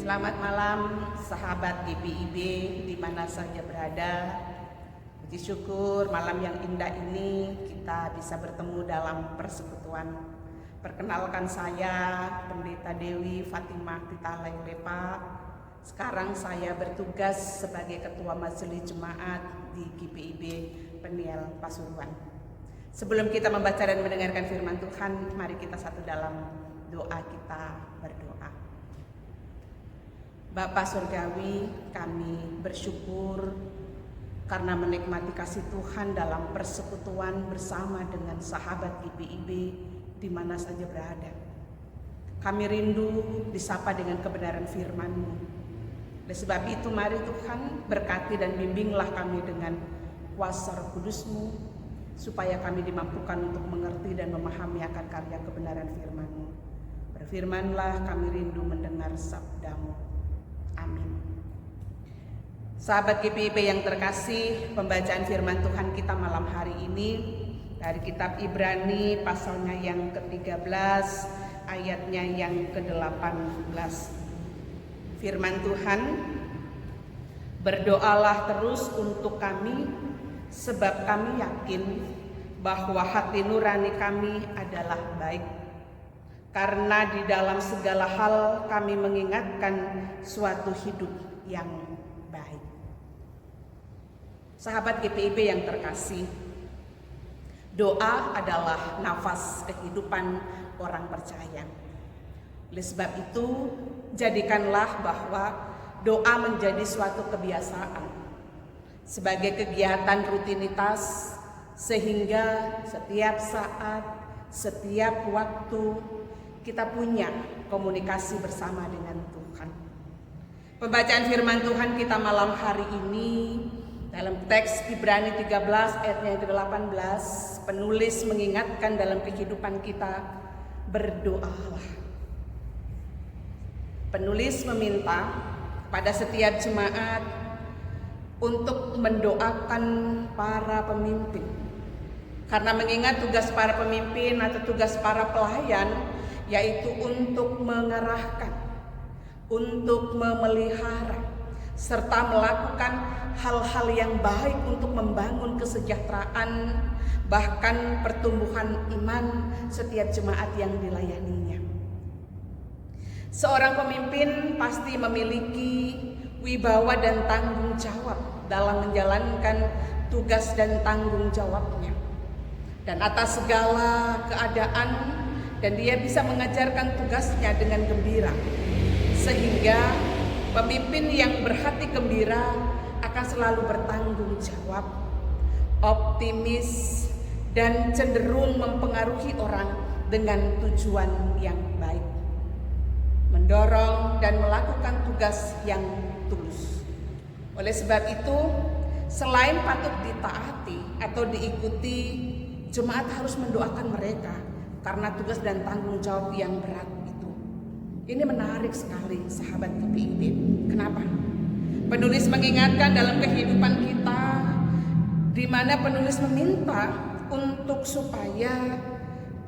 Selamat malam sahabat GPIB di mana saja berada. Puji syukur malam yang indah ini kita bisa bertemu dalam persekutuan. Perkenalkan saya Pendeta Dewi Fatimah Titalai Lepa. Sekarang saya bertugas sebagai Ketua Majelis Jemaat di GPIB Peniel Pasuruan. Sebelum kita membaca dan mendengarkan firman Tuhan, mari kita satu dalam doa kita berdoa. Bapa Surgawi, kami bersyukur karena menikmati kasih Tuhan dalam persekutuan bersama dengan sahabat GPIB di mana saja berada. Kami rindu disapa dengan kebenaran firman-Mu. Oleh sebab itu mari Tuhan berkati dan bimbinglah kami dengan kuasa Roh Kudus-Mu, supaya kami dimampukan untuk mengerti dan memahami akan karya kebenaran firman-Mu. Berfirmanlah, kami rindu mendengar sabda-Mu. Amin. Sahabat GPIB yang terkasih, pembacaan firman Tuhan kita malam hari ini dari kitab Ibrani pasalnya yang ke-13 ayatnya yang ke-18. Firman Tuhan, berdoalah terus untuk kami, sebab kami yakin bahwa hati nurani kami adalah baik. Karena di dalam segala hal kami mengingatkan suatu hidup yang baik. Sahabat GPIB yang terkasih, doa adalah nafas kehidupan orang percaya. Oleh sebab itu, jadikanlah bahwa doa menjadi suatu kebiasaan sebagai kegiatan rutinitas, sehingga setiap saat, setiap waktu kita punya komunikasi bersama dengan Tuhan. Pembacaan firman Tuhan kita malam hari ini dalam teks Ibrani 13 ayatnya yang ke-18, penulis mengingatkan dalam kehidupan kita, berdoalah. Penulis meminta pada setiap jemaat untuk mendoakan para pemimpin. Karena mengingat tugas para pemimpin atau tugas para pelayan yaitu untuk mengarahkan, untuk memelihara, serta melakukan hal-hal yang baik untuk membangun kesejahteraan, bahkan pertumbuhan iman setiap jemaat yang dilayaninya. Seorang pemimpin pasti memiliki wibawa dan tanggung jawab dalam menjalankan tugas dan tanggung jawabnya. Dan atas segala keadaan, dan dia bisa mengajarkan tugasnya dengan gembira. Sehingga pemimpin yang berhati gembira akan selalu bertanggung jawab, optimis, dan cenderung mempengaruhi orang dengan tujuan yang baik, mendorong dan melakukan tugas yang tulus. Oleh sebab itu, selain patut ditaati atau diikuti, jemaat harus mendoakan mereka karena tugas dan tanggung jawab yang berat itu. Ini menarik sekali sahabat GPIB. Kenapa? Penulis mengingatkan dalam kehidupan kita, di mana penulis meminta untuk supaya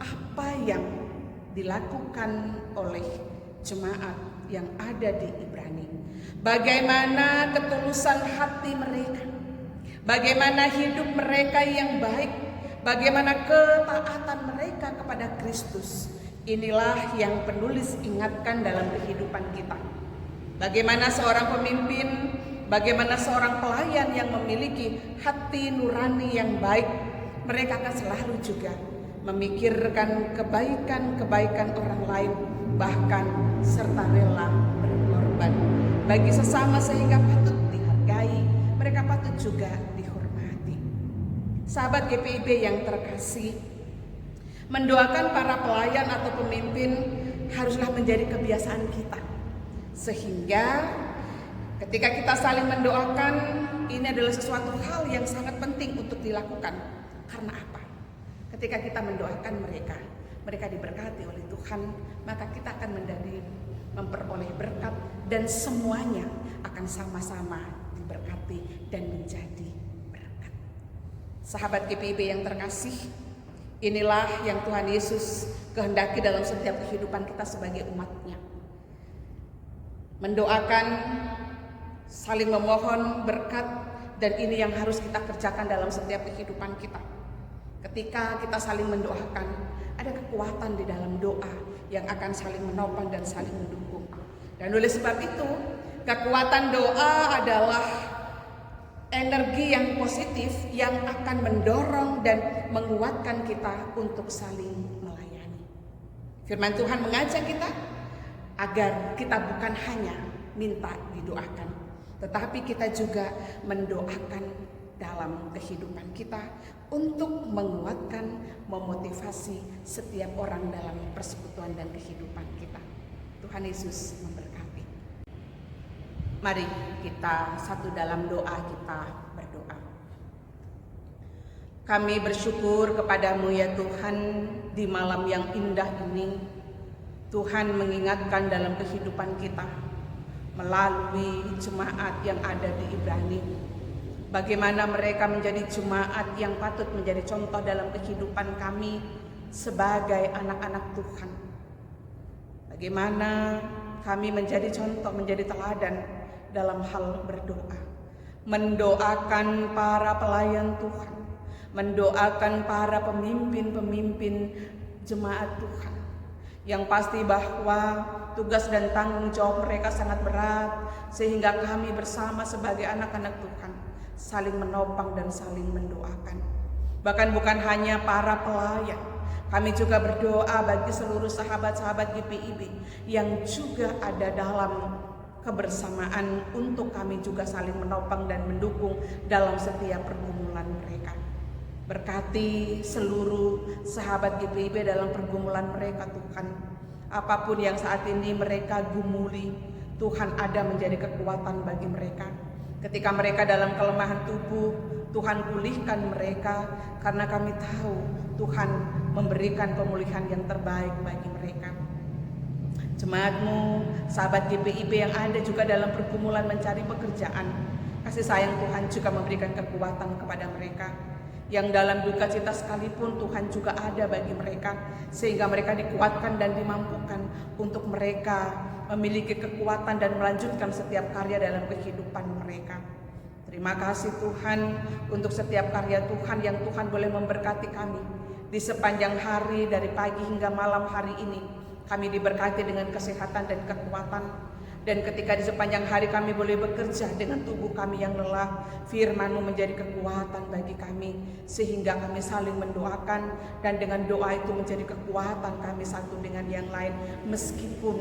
apa yang dilakukan oleh jemaat yang ada di Ibrani, bagaimana ketulusan hati mereka, bagaimana hidup mereka yang baik, bagaimana ketaatan mereka kepada Kristus. Inilah yang penulis ingatkan dalam kehidupan kita. Bagaimana seorang pemimpin, bagaimana seorang pelayan yang memiliki hati nurani yang baik, mereka akan selalu juga memikirkan kebaikan-kebaikan orang lain, bahkan serta rela berkorban bagi sesama sehingga patut dihargai, mereka patut juga dihormati. Sahabat GPIB yang terkasih, mendoakan para pelayan atau pemimpin haruslah menjadi kebiasaan kita. Sehingga ketika kita saling mendoakan, ini adalah sesuatu hal yang sangat penting untuk dilakukan. Karena apa? Ketika kita mendoakan mereka, mereka diberkati oleh Tuhan, maka kita akan memperoleh berkat dan semuanya akan sama-sama diberkati dan menjadi berkat. Sahabat GPIB yang terkasih, inilah yang Tuhan Yesus kehendaki dalam setiap kehidupan kita sebagai umat-Nya. mendoakan, saling memohon berkat, dan ini yang harus kita kerjakan dalam setiap kehidupan kita. Ketika kita saling mendoakan, ada kekuatan di dalam doa yang akan saling menopang dan saling mendukung. Dan oleh sebab itu, kekuatan doa adalah energi yang positif yang akan mendorong dan menguatkan kita untuk saling melayani. Firman Tuhan mengajak kita agar kita bukan hanya minta didoakan, tetapi kita juga mendoakan dalam kehidupan kita untuk menguatkan, memotivasi setiap orang dalam persekutuan dan kehidupan kita. Tuhan Yesus memberkati. Mari kita satu dalam doa, kita berdoa. Kami bersyukur kepadamu ya Tuhan, di malam yang indah ini Tuhan mengingatkan dalam kehidupan kita melalui jemaat yang ada di Ibrani, bagaimana mereka menjadi jemaat yang patut menjadi contoh dalam kehidupan kami sebagai anak-anak Tuhan. Bagaimana kami menjadi contoh, menjadi teladan dalam hal berdoa, mendoakan para pelayan Tuhan, mendoakan para pemimpin-pemimpin jemaat Tuhan, yang pasti bahwa tugas dan tanggung jawab mereka sangat berat, sehingga kami bersama sebagai anak-anak Tuhan saling menopang dan saling mendoakan. Bahkan bukan hanya para pelayan, kami juga berdoa bagi seluruh sahabat-sahabat GPIB yang juga ada dalam kebersamaan untuk kami juga saling menopang dan mendukung dalam setiap pergumulan mereka. Berkati seluruh sahabat GPIB dalam pergumulan mereka Tuhan. Apapun yang saat ini mereka gumuli, Tuhan ada menjadi kekuatan bagi mereka. Ketika mereka dalam kelemahan tubuh, Tuhan pulihkan mereka, karena kami tahu Tuhan memberikan pemulihan yang terbaik bagi mereka. Jemaatmu, sahabat GPIB yang ada juga dalam pergumulan mencari pekerjaan, kasih sayang Tuhan juga memberikan kekuatan kepada mereka. Yang dalam duka cita sekalipun Tuhan juga ada bagi mereka, sehingga mereka dikuatkan dan dimampukan untuk mereka memiliki kekuatan dan melanjutkan setiap karya dalam kehidupan mereka. Terima kasih Tuhan untuk setiap karya Tuhan yang Tuhan boleh memberkati kami di sepanjang hari dari pagi hingga malam hari ini. Kami diberkati dengan kesehatan dan kekuatan. Dan ketika di sepanjang hari kami boleh bekerja dengan tubuh kami yang lelah, firman-Mu menjadi kekuatan bagi kami, sehingga kami saling mendoakan, dan dengan doa itu menjadi kekuatan kami satu dengan yang lain. Meskipun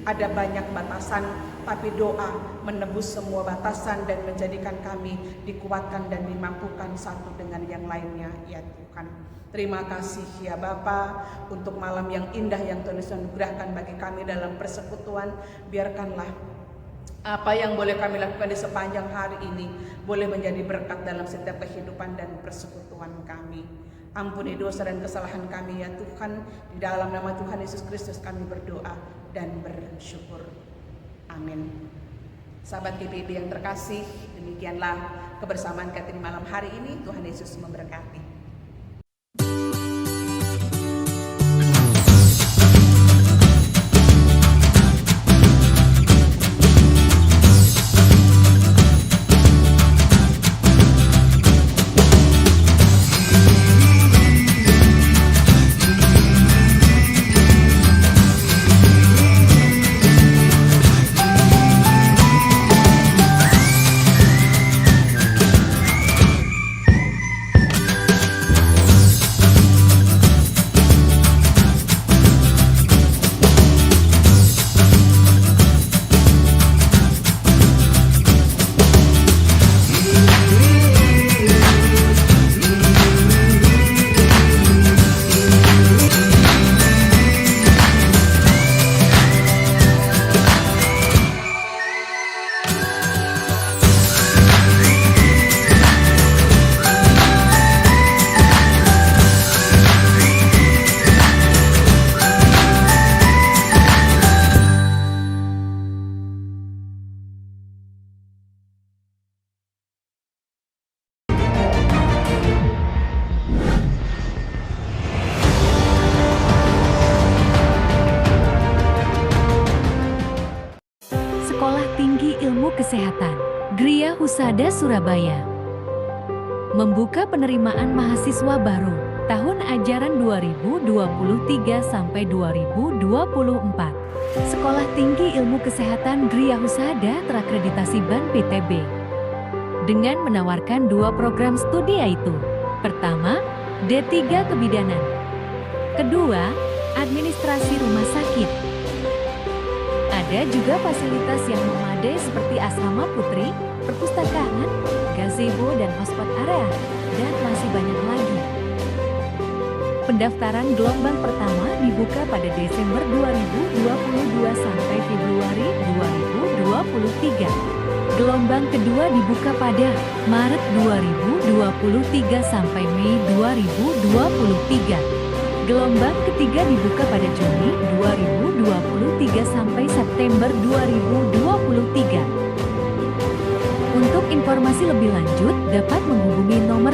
ada banyak batasan, tapi doa menebus semua batasan dan menjadikan kami dikuatkan dan dimampukan satu dengan yang lainnya, ya Tuhan. Terima kasih ya Bapa untuk malam yang indah yang Tuhan Yesus anugerahkan bagi kami dalam persekutuan. Biarkanlah apa yang boleh kami lakukan di sepanjang hari ini boleh menjadi berkat dalam setiap kehidupan dan persekutuan kami. Ampuni dosa dan kesalahan kami ya Tuhan. Di dalam nama Tuhan Yesus Kristus kami berdoa dan bersyukur. Amin. Sahabat GPIB yang terkasih, demikianlah kebersamaan kita di malam hari ini. Tuhan Yesus memberkati. Ilmu Kesehatan, Gria Husada Surabaya. Membuka penerimaan mahasiswa baru tahun ajaran 2023 sampai 2024. Sekolah Tinggi Ilmu Kesehatan Gria Husada terakreditasi BAN PTB dengan menawarkan 2 program studi yaitu: pertama, D3 Kebidanan. Kedua, Administrasi Rumah Sakit. Ada juga fasilitas yang memadai seperti asrama putri, perpustakaan, gazebo dan hotspot area, dan masih banyak lagi. Pendaftaran gelombang pertama dibuka pada Desember 2022 sampai Februari 2023. Gelombang kedua dibuka pada Maret 2023 sampai Mei 2023. Gelombang ketiga dibuka pada Juni 2023 sampai September 2023. Untuk informasi lebih lanjut dapat menghubungi nomor